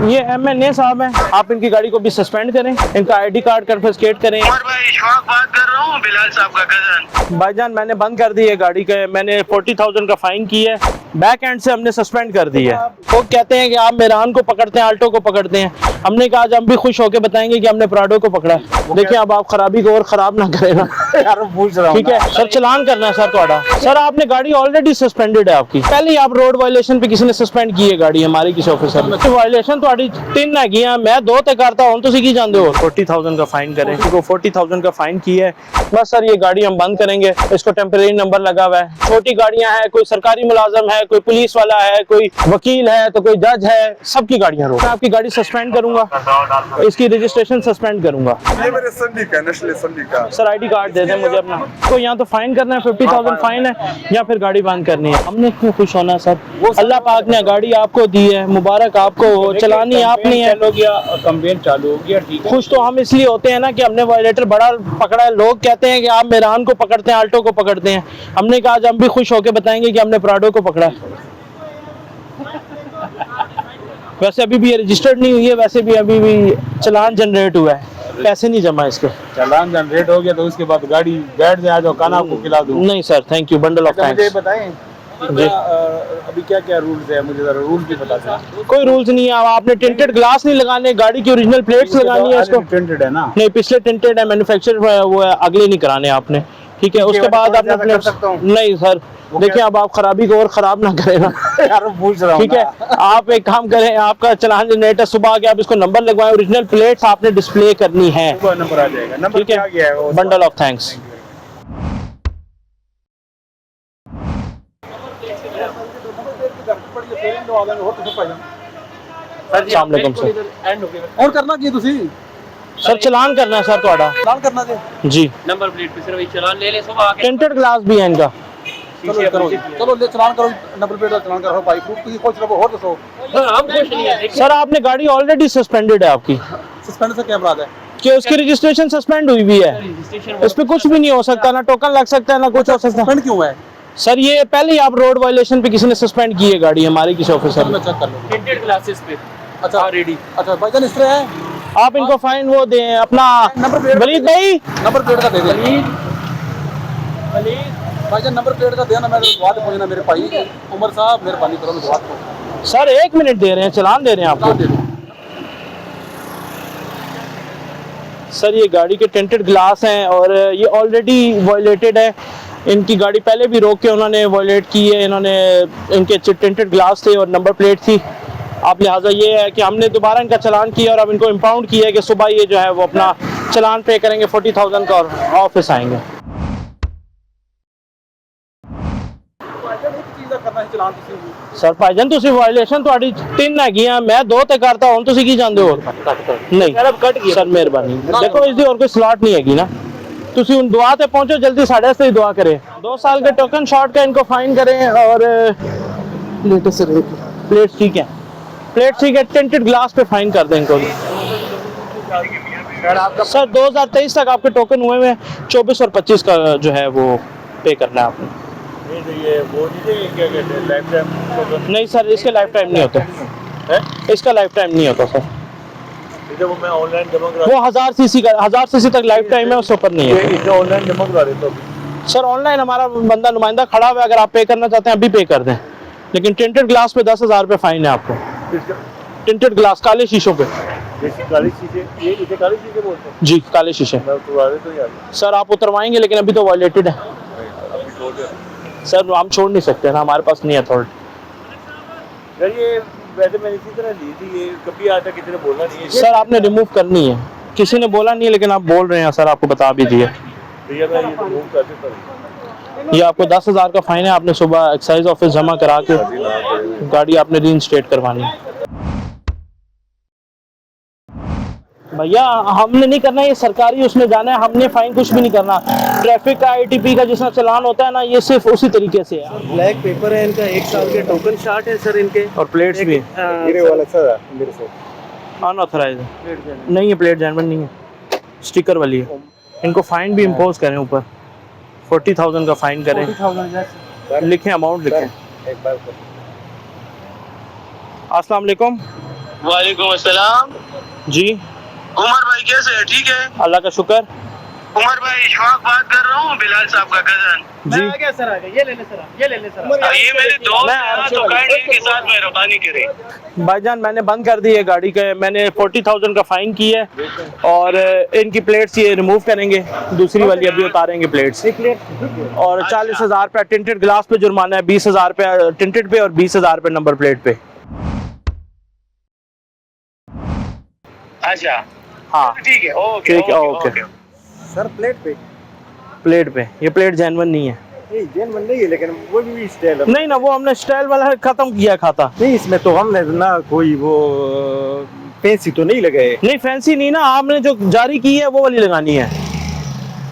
ये MNA साहब हैं, आप इनकी गाड़ी को भी सस्पेंड करें, इनका ID कार्ड कन्फिस्केट करें। और भाई इशफाक बात कर रहा हूँ, बिलाल साहब का कजन। भाईजान मैंने बंद कर दी है गाड़ी के, मैंने 40,000 का फाइन की है, बैक एंड से हमने सस्पेंड कर दी है। वो कहते हैं कि आप मेरान को पकड़ते हैं, आल्टो को पकड़ते हैं। हमने कहा आज हम भी खुश होकर बताएंगे कि हमने प्राडो को पकड़ा है। देखिए अब आप खराबी को और खराब ना करें ना यार पूछ रहा हूँ ठीक है सर, चलान करना है सर ਤੁਹਾਡਾ। सर आपने गाड़ी ऑलरेडी सस्पेंडेड है आपकी, पहले ही आप रोड वायलेशन पे किसी ने सस्पेंड की है गाड़ी हमारी किसी ऑफिसर ने। तो वायलेशन ਤੁਹਾਡੀ 3 हैगियां, मैं 2 ਤੇ करता हूं, ਤੁਸੀਂ ਕੀ जानते हो। 40,000 का फाइन करें, इसको 40,000 का फाइन किया है। बस सर ये गाड़ी हम बंद करेंगे, इसको टेम्परेरी नंबर लगा हुआ है। छोटी गाड़ियां हैं, कोई सरकारी मुलाजम है, कोई पुलिस वाला है, कोई वकील है, तो कोई जज है, सबकी गाड़ियां रोक। मैं आपकी गाड़ी सस्पेंड करूंगा, इसकी रजिस्ट्रेशन सस्पेंड करूंगा। ये मेरे संडी का नेशनल संडी का सर ID कार्ड दे दें मुझे अपना। तो यहाँ तो फाइन करना है, 50,000 फाइन है, या फिर गाड़ी बंद करनी है। हमने क्यों खुश होना है सर, अल्लाह पाक ने गाड़ी आपको दी है, मुबारक आपको हो, चलानी आपने है। कंप्लेन चालू हो गया, ठीक है। खुश तो हम इसलिए होते हैं ना कि हमने वायलेटर बड़ा पकड़ा है। लोग कहते हैं कि आप मेरान को पकड़ते हैं, आल्टो को पकड़ते हैं। हमने कहा आज हम भी खुश होकर बताएंगे कि हमने प्राडो को पकड़ा है। वैसे अभी भी ये रजिस्टर्ड नहीं हुई है, वैसे भी अभी भी चलान जनरेट हुआ है, पैसे नहीं जमा इसके। चालान जनरेट हो गया तो उसके बाद गाड़ी बैठ जाए, जो खाना आपको खिला दूं। नहीं sir thank you, bundle of मुझे थैंक्स। बताएं अभी क्या क्या रूल्स है, मुझे जरा रूल भी बता दें। कोई रूल्स नहीं है, आपने टिंटेड ग्लास नहीं लगाने, गाड़ी की ओरिजिनल प्लेट्स लगानी है इसको। टिंटेड है ना? नहीं पिछले टिंटेड है, मैन्युफैक्चर वो है, अगले नहीं कराने आपने, ठीक है। उसके बाद आपने कर सकता हूं? नहीं सर देखिए अब आप खराबी को और खराब ना करें ना यार पूछ रहा हूँ ठीक है। आप एक काम करें, आपका चलान जनरेटर सुबह आके आप इसको नंबर लगवाएं, ओरिजिनल प्लेट्स आपने डिस्प्ले करनी है, नंबर आ जाएगा। नंबर ठीक क्या गया है वो? है। Bundle of thanks. अस्सलाम वालेकुम सर। और करना की तुसी सर चलान करना है सर ਤੁਹਾਡਾ। चलान करना दे जी, नंबर प्लेट पे सिर्फ चलान ले ले सुबह आके। टिंटेड ग्लास भी है इनका। चलो करो, चलो ले चलान करो, नंबर प्लेट का चलान करो भाई। प्रूफ तुसी खुश रहो और दसो। हम खुश नहीं है। सर आपने गाड़ी ऑलरेडी सस्पेंडेड है आपकी, सस्पेंड से क्या अपराध है? कि उसकी रजिस्ट्रेशन सस्पेंड हुई हुई है, इस पे कुछ भी नहीं हो सकता, ना टोकन लग सकता है ना कुछ हो सकता है। सस्पेंड क्यों है? सर ये पहले ही आप रोड वायलेशन पे किसी ने सस्पेंड की है गाड़ी हमारी किसी ऑफिसर मैं ने। चेक कर लूंगा। टिंटेड ग्लासेस पे अच्छा रेडी। अच्छा भाईजान इस तरह है, आप इनको फाइन वो दें अपना। नंबर प्लेट वलीद भाई नंबर प्लेट का दे दे भाईजान, नंबर प्लेट का देना। मैं दुआ पे पहुंचना मेरे भाई उमर साहब, मेहरबानी करो, मैं दुआ पे पहुंचना। सर 1 मिनट दे रहे हैं, चलान दे रहे हैं आपको। दे दो। सर ये गाड़ी के टेंटेड ग्लास हैं और ये ऑलरेडी वायलेटेड है। इनकी गाड़ी पहले भी रोक के उन्होंने वायलेट की है, इन्होंने इनके टेंटेड ग्लास थे और नंबर प्लेट थी। आप लिहाजा ये है कि हमने दोबारा इनका चलान किया और अब इनको इम्पाउंड किया है कि सुबह ये जो है वो अपना चलान पे करेंगे 40,000 का और ऑफिस आएंगे। सर भाईजान ਤੁਸੀਂ ਵਾਇਲੇਸ਼ਨ ਤੁਹਾਡੀ 3 ਹੈਗੀਆਂ, मैं 2 ਤੇ ਕਰਤਾ, ਹੁਣ ਤੁਸੀਂ ਕੀ ਜਾਂਦੇ ਹੋ। ਨਹੀਂ ਸਰ ਮਿਹਰਬਾਨੀ देखो इसकी और कोई स्लॉट नहीं हैगी ना, ਤੁਸੀਂ ਹੁਣ ਦੁਆ ਤੇ ਪਹੁੰਚੋ, जल्दी साढ़े से ही दुआ करें। 2 साल के टोकन शॉट का इनको फाइन करें और प्लेट्स ठीक है, प्लेट ठीक है, टेंटेड ग्लास पे फाइन कर दें इनको। सर 2023 तक आपके टोकन हुए हैं, 24 और 25 का जो है वो पे करना है आपने। ये वो नहीं क्या कहते हैं लाइफ टाइम? नहीं सर इसके लाइफ टाइम नहीं होता है, इसका लाइफ टाइम नहीं होता सर। वो मैं ऑनलाइन जमा करा, वो 1000 सीसी का 1000 सीसी तक लाइफ टाइम है, उससे ऊपर नहीं है। इसे ऑनलाइन जमा करा देता हूं। सर ऑनलाइन हमारा बंदा नुमाइंदा खड़ा हुआ है, अगर आप पे करना चाहते हैं अभी पे कर दें, लेकिन टिंटेड ग्लास पे 10,000 रुपये फाइन है आपको। टिंटेड ग्लास काले शीशों पे। काले शीशे, ये इसे काले शीशे बोलते हैं? जी काले शीशे। मैं उतरवा देता हूं यार। सर आप उतरवाएंगे लेकिन अभी तो वायलेटेड है सर, हम छोड़ नहीं सकते ना, हमारे पास नहीं अथॉरिटी। यार ये वैसे मैंने इसी तरह ली थी, ये कभी आज तक किसी ने बोला नहीं है। सर आपने रिमूव करनी है, किसी ने बोला नहीं है लेकिन आप बोल रहे हैं सर, आपको बता भी दिए। भैया मैं ये रिमूव कर देता हूं। ये आपको 10,000 का फाइन है, आपने सुबह एक्साइज ऑफिस जमा करा के गाड़ी आपने रीइंस्टेट करवानी है। भैया हमने नहीं करना, ये सरकारी उसमें जाना है, हमने फाइन कुछ भी नहीं करना। ट्रैफिक का ITP का जिसमें चलान होता है ना, ये सिर्फ उसी तरीके से है। ब्लैक पेपर है इनका, 1 साल के टोकन शार्ट है सर इनके, और प्लेट्स भी मेरे वाला सर मेरे से अनऑथराइज नहीं है, प्लेट जेन्युइन नहीं है, स्टिकर वाली है। इनको फाइन भी इम्पोज करें ऊपर, 40,000 का फाइन करें, लिखें अमाउंट लिखें। एक बार अस्सलाम वालेकुम। वालेकुम अस्सलाम। जी उमर भाई कैसे है? ठीक है। अल्लाह का शुक्र। उमर भाई इशफाक बात कर रहा हूँ, बिलाल साहब का कजन। जी आ गया सर, आ गया। ये ले ले सर, ये ले ले सर। ये मेरे दोस्त मैं हैं, आपसे तो काइंडली के साथ मेहरबानी करें। भाईजान मैंने बंद कर दी है गाड़ी के, मैंने 40,000 का फाइन किया है और इनकी प्लेट्स ये रिमूव करेंगे, दूसरी वाली अभी उतारेंगे प्लेट्स। और 40,000 रुपया टिंटेड ग्लास पे जुर्माना है, 20,000 रुपया टिंटेड पे और 20,000 रुपये नंबर प्लेट पे। अच्छा हाँ ठीक है, ओके ठीक है, ओके। सर प्लेट पे प्लेट पे ये प्लेट जेन्युइन नहीं है। नहीं, जेनवन नहीं है, लेकिन वो भी स्टाइल है। नहीं ना, वो हमने स्टाइल वाला खत्म किया खाता। नहीं, इसमें तो हमने ना कोई वो फैंसी तो नहीं लगाए। नहीं फैंसी नहीं ना, आपने जो जारी की है वो वाली लगानी है।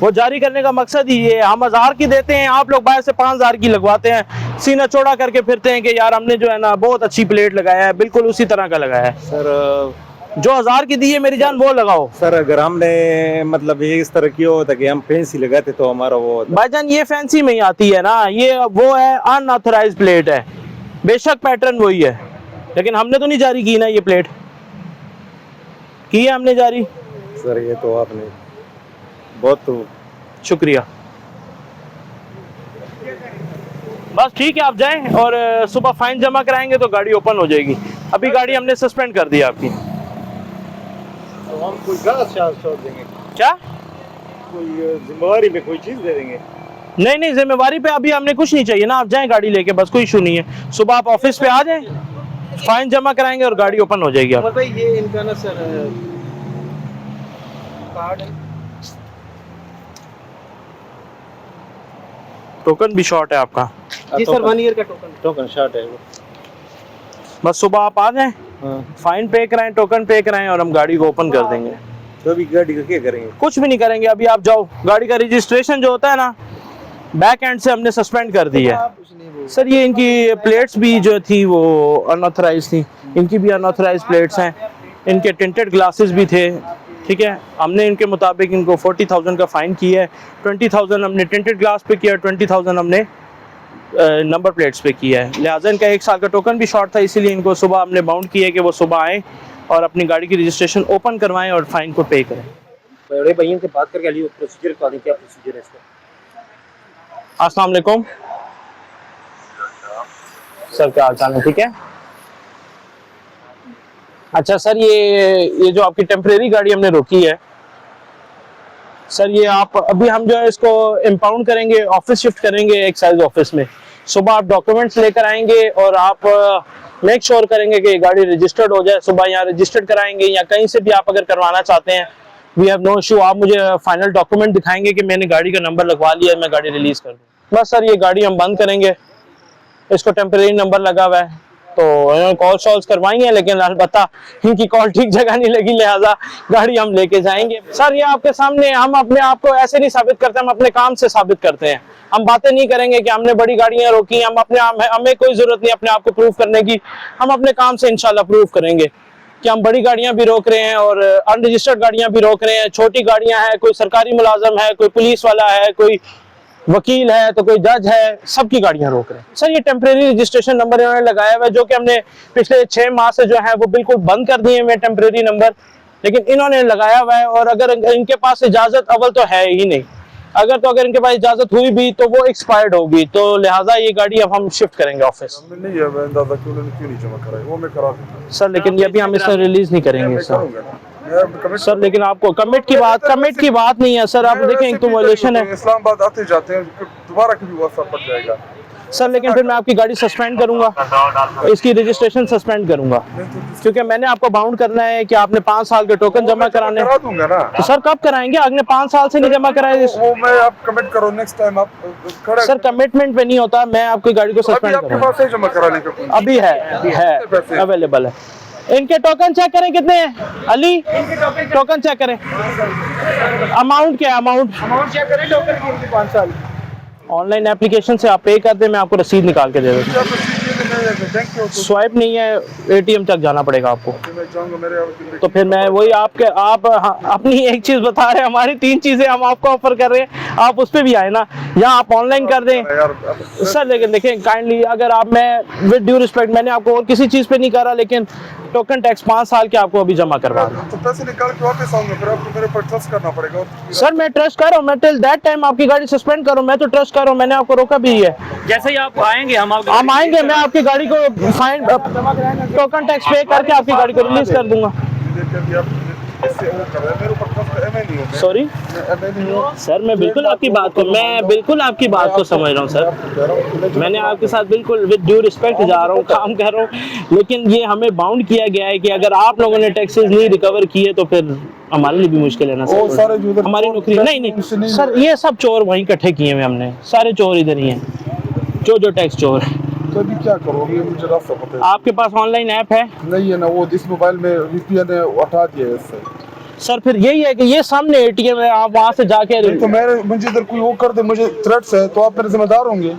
वो जारी करने का मकसद ही ये है, हम 1000 की देते हैं, आप लोग बाहर से 5,000 की लगवाते हैं, सीना चौड़ा करके फिरते हैं कि यार हमने जो है ना बहुत अच्छी प्लेट लगाया है, बिल्कुल उसी तरह का लगाया है। सर जो 1000 की दी है मेरी जान वो लगाओ। सर अगर हमने मतलब ये इस तरह किया होता कि हम फैंसी लगाते तो हमारा वो होता। भाईजान ये फैंसी में ही आती है ना, ये वो है अनऑथराइज्ड प्लेट है, बेशक पैटर्न वही है, लेकिन हमने तो नहीं जारी की ना ये प्लेट, की है हमने जारी। सर ये तो आपने बहुत तो शुक्रिया। बस ठीक है, आप जाएं और सुबह फाइन जमा कराएंगे तो गाड़ी ओपन हो जाएगी। अभी गाड़ी हमने सस्पेंड कर दी आपकी। तो हम कोई घास शास छोड़ देंगे, क्या? कोई जिम्मेवारी में कोई चीज दे देंगे। नहीं नहीं, जिम्मेवारी पे अभी हमने कुछ नहीं चाहिए ना, आप जाएं गाड़ी लेके, बस कोई इशू नहीं है। सुबह आप ऑफिस पे आ जाएं, फाइन जमा कराएंगे और गाड़ी ओपन हो जाएगी। आप भाई ये इनका ना सर कार्ड है, टोकन भी शॉर्ट है आपका। जी सर 1 ईयर का टोकन शॉट है वो। बस सुबह आप आ जाएं, हाँ, फाइन पे कराएं, टोकन पे कराएं और हम गाड़ी को ओपन कर देंगे। तो अभी गाड़ी का क्या करेंगे? कुछ भी नहीं करेंगे, अभी आप जाओ। गाड़ी का रजिस्ट्रेशन जो होता है ना, बैक एंड से हमने सस्पेंड कर दी है। सर ये इनकी प्लेट्स भी जो थी वो अनऑथराइज थी, इनकी भी अनऑथराइज प्लेट्स हैं, इनके टिंटेड ग्लासेस भी थे, ठीक है। हमने इनके मुताबिक इनको 40,000 का फाइन किया है, 20,000 हमने टिंटेड ग्लास पे किया, 20,000 हमने नंबर प्लेट्स पे किया है। लिहाजा इनका 1 साल का टोकन भी शॉर्ट था, इसीलिए इनको सुबह हमने बाउंड किया है कि वो सुबह आएँ और अपनी गाड़ी की रजिस्ट्रेशन ओपन करवाएं और फाइन को पे करें। बड़े भैया से बात करके लिए प्रोसीजर बता दें, क्या प्रोसीजर है इसका? अस्सलाम वालेकुम सर, क्या हाल चाल है? ठीक है। अच्छा सर, ये जो आपकी टेम्परेरी गाड़ी हमने रोकी है सर, ये आप अभी हम जो है इसको इम्पाउंड करेंगे, ऑफिस शिफ्ट करेंगे एक्साइज ऑफिस में। सुबह आप डॉक्यूमेंट्स लेकर आएंगे और आप मेक श्योर करेंगे कि गाड़ी रजिस्टर्ड हो जाए। सुबह यहाँ रजिस्टर्ड कराएंगे या कहीं से भी आप अगर करवाना चाहते हैं, वी हैव नो इशू। आप मुझे फाइनल डॉक्यूमेंट दिखाएंगे कि मैंने गाड़ी का नंबर लगवा लिया है, मैं गाड़ी रिलीज कर दूँ। बस सर ये गाड़ी हम बंद करेंगे, इसको टेम्परेरी नंबर लगा हुआ है, तो कॉल शॉल्स करवाएंगे, लेकिन अलबत्ता इनकी कॉल ठीक जगह नहीं लगी, लिहाजा गाड़ी हम लेके जाएंगे। सर ये आपके सामने, हम अपने आप को ऐसे नहीं साबित करते, हम अपने काम से साबित करते हैं। हम बातें नहीं करेंगे कि हमने बड़ी गाड़ियां रोकी, हम अपने हमें कोई जरूरत नहीं अपने आप को प्रूव करने की, हम अपने काम से इंशाल्लाह प्रूव करेंगे कि हम बड़ी गाड़ियां भी रोक रहे हैं और अनरजिस्टर्ड गाड़ियां भी रोक रहे हैं। छोटी गाड़ियां हैं, कोई सरकारी मुलाजम है, कोई पुलिस वाला है, कोई वकील है, तो कोई जज है, सबकी गाड़ियां रोक रहे हैं। सर ये टेम्परेरी रजिस्ट्रेशन नंबर इन्होंने लगाया हुआ है, जो कि हमने पिछले 6 माह से जो है वो बिल्कुल बंद कर दिए हुए टेम्परेरी नंबर, लेकिन इन्होंने लगाया हुआ है। और अगर इनके पास इजाजत अव्वल तो है ही नहीं, अगर इनके पास इजाजत हुई भी तो वो एक्सपायर्ड होगी, तो लिहाजा ये गाड़ी अब हम शिफ्ट करेंगे ऑफिस। नहीं है, मैं अंदाजा क्यों नहीं जमा कराई, वो मैं करा दूंगा सर, लेकिन ये अभी हम इसमें रिलीज नहीं करेंगे सर। सर लेकिन आपको कमिट की बात नहीं है सर। आप देखें एक तो वायलेशन है। इस्लामाबाद आते जाते हैं, दोबारा कभी वास्ता पड़ जाएगा सर, लेकिन फिर मैं आपकी गाड़ी सस्पेंड करूंगा, इसकी रजिस्ट्रेशन सस्पेंड करूंगा, क्योंकि मैंने आपको बाउंड करना है कि आपने 5 साल के टोकन जमा कराने। करा दूंगा ना। तो सर कब कराएंगे? आपने 5 साल से नहीं जमा कराए। वो मैं आप कमिट करो, नेक्स्ट टाइम आप खड़ा। सर कमिटमेंट पे नहीं होता, मैं आपकी गाड़ी को सस्पेंड आपके करूंगा। पास है जमा कराने का कोई? अभी है अवेलेबल है। इनके टोकन चेक करें कितने हैं अली, टोकन चेक करें, अमाउंट क्या है, अमाउंट चेक करें टोकन की 5 साल। ऑनलाइन एप्लीकेशन से आप पे कर दें, मैं आपको रसीद निकाल के दे दूँ। आप रसीद दे दें, बैंक पे हो तो स्वाइप नहीं है, एटीएम तक जाना पड़ेगा आपको। मैं जाऊंगा मेरे तो फिर मैं वही आप अपनी एक चीज बता रहे हैं, हमारी 3 चीजें हम आपको ऑफर कर रहे हैं, आप उस पे भी आए ना, या आप ऑनलाइन कर दें यार सर। लेकिन देखें काइंडली, अगर आप, मैं विद ड्यू रिस्पेक्ट, मैंने आपको और किसी चीज पे नहीं करा, लेकिन टोकन टैक्स 5 साल के आपको अभी जमा करवा दूं। तो पैसे निकाल के वापस आऊंगा, फिर आपको मेरे पर ट्रस्ट करना पड़ेगा। सर मैं ट्रस्ट कर रहा हूँ, मैं टिल दैट टाइम आपकी गाड़ी सस्पेंड करूँ, मैं तो ट्रस्ट कर रहा हूँ, मैंने आपको रोका भी है। जैसे ही आप आएंगे हम आएंगे, मैं आपकी गाड़ी को फाइन टोकन टैक्स पे करके आपकी गाड़ी को रिलीज कर दूंगा। सॉरी सर, मैं बिल्कुल आपकी बात को समझ रहा हूँ सर। मैंने आपके साथ बिल्कुल विद ड्यू रिस्पेक्ट जा रहा हूँ, काम कर रहा हूँ, लेकिन ये हमें बाउंड किया गया है कि अगर आप लोगों ने टैक्सेस नहीं रिकवर किए तो फिर हमारे लिए भी मुश्किल है ना सर। हमारी नौकरी नहीं सर, ये सब चोर वहीं इकट्ठे किए हुए हमने, सारे चोर इधर ही हैं, जो टैक्स चोर है। तो अभी क्या करोगे, मुझे रास्ता पता है। आपके पास ऑनलाइन ऐप है? नहीं है ना, वो इस मोबाइल में VPN है, हटा दिया है इससे। सर फिर यही है कि ये सामने एटीएम है, आप वहाँ से जाके तो मुझे इधर कोई वो कर दे, मुझे थ्रेट्स है, तो आप मेरे जिम्मेदार होंगे।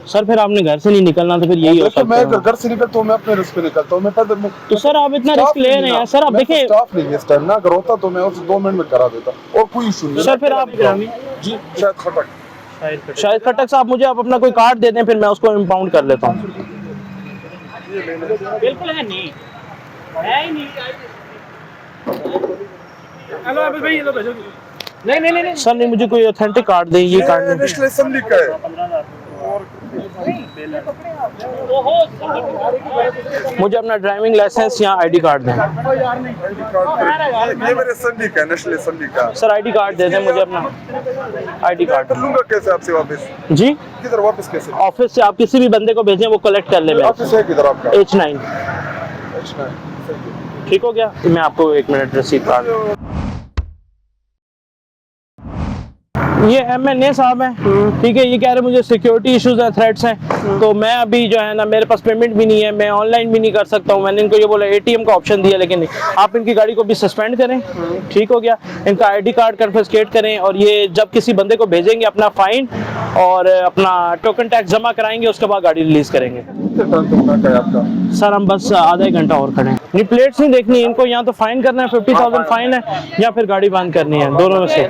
सर फिर आपने घर से नहीं निकलना, तो फिर यही हो सकता मैं है। घर से निकलता हूँ, मैं अपने रिस्क पे निकलता हूँ, मैं पैदल। तो सर आप इतना रिस्क ले रहे हैं सर, आप देखिए स्टाफ नहीं है इस टाइम ना, अगर होता तो मैं उसे 2 मिनट में करा देता और कोई इशू नहीं। सर फिर आप जी शायद खटक, शायद खटक साहब, मुझे आप अपना कोई कार्ड दे दें, फिर मैं उसको इम्पाउंड कर लेता हूँ। बिल्कुल है नहीं, है ही नहीं। हेलो अभी भाई, ये लो भेजो। नहीं सर नहीं, मुझे कोई ऑथेंटिक कार्ड दें, ये कार्ड नहीं। नेशनल असेंबली का है। मुझे अपना ड्राइविंग लाइसेंस या आईडी कार्ड दें। ये मेरे असेंबली का, नेशनल असेंबली का। सर आईडी कार्ड दे दें मुझे, अपना आईडी कार्ड। कर लूंगा कैसे आपसे वापस? जी किधर वापस कैसे? ऑफिस से आप किसी भी बंदे को भेजें, वो कलेक्ट कर ले। ऑफिस है किधर आपका? H9 ठीक हो गया, मैं आपको 1 मिनट रसीद कार्ड। ये MNA साहब हैं, ठीक है, ये कह रहे मुझे सिक्योरिटी इश्यूज हैं, थ्रेट्स हैं, तो मैं अभी जो है ना, मेरे पास पेमेंट भी नहीं है, मैं ऑनलाइन भी नहीं कर सकता हूँ। मैंने इनको ये बोला ATM का ऑप्शन दिया, लेकिन आप इनकी गाड़ी को भी सस्पेंड करें, ठीक हो गया, इनका आईडी कार्ड कन्फिस्केट करें, और ये जब किसी बंदे को भेजेंगे अपना फाइन और अपना टोकन टैक्स जमा कराएंगे, उसके बाद गाड़ी रिलीज करेंगे। आपका सर हम बस आधा 1 घंटा और खड़े हैं। नहीं प्लेट्स नहीं देखनी इनको, यहाँ तो फाइन करना है, 50,000 फाइन है, या फिर गाड़ी बंद करनी है, दोनों में से।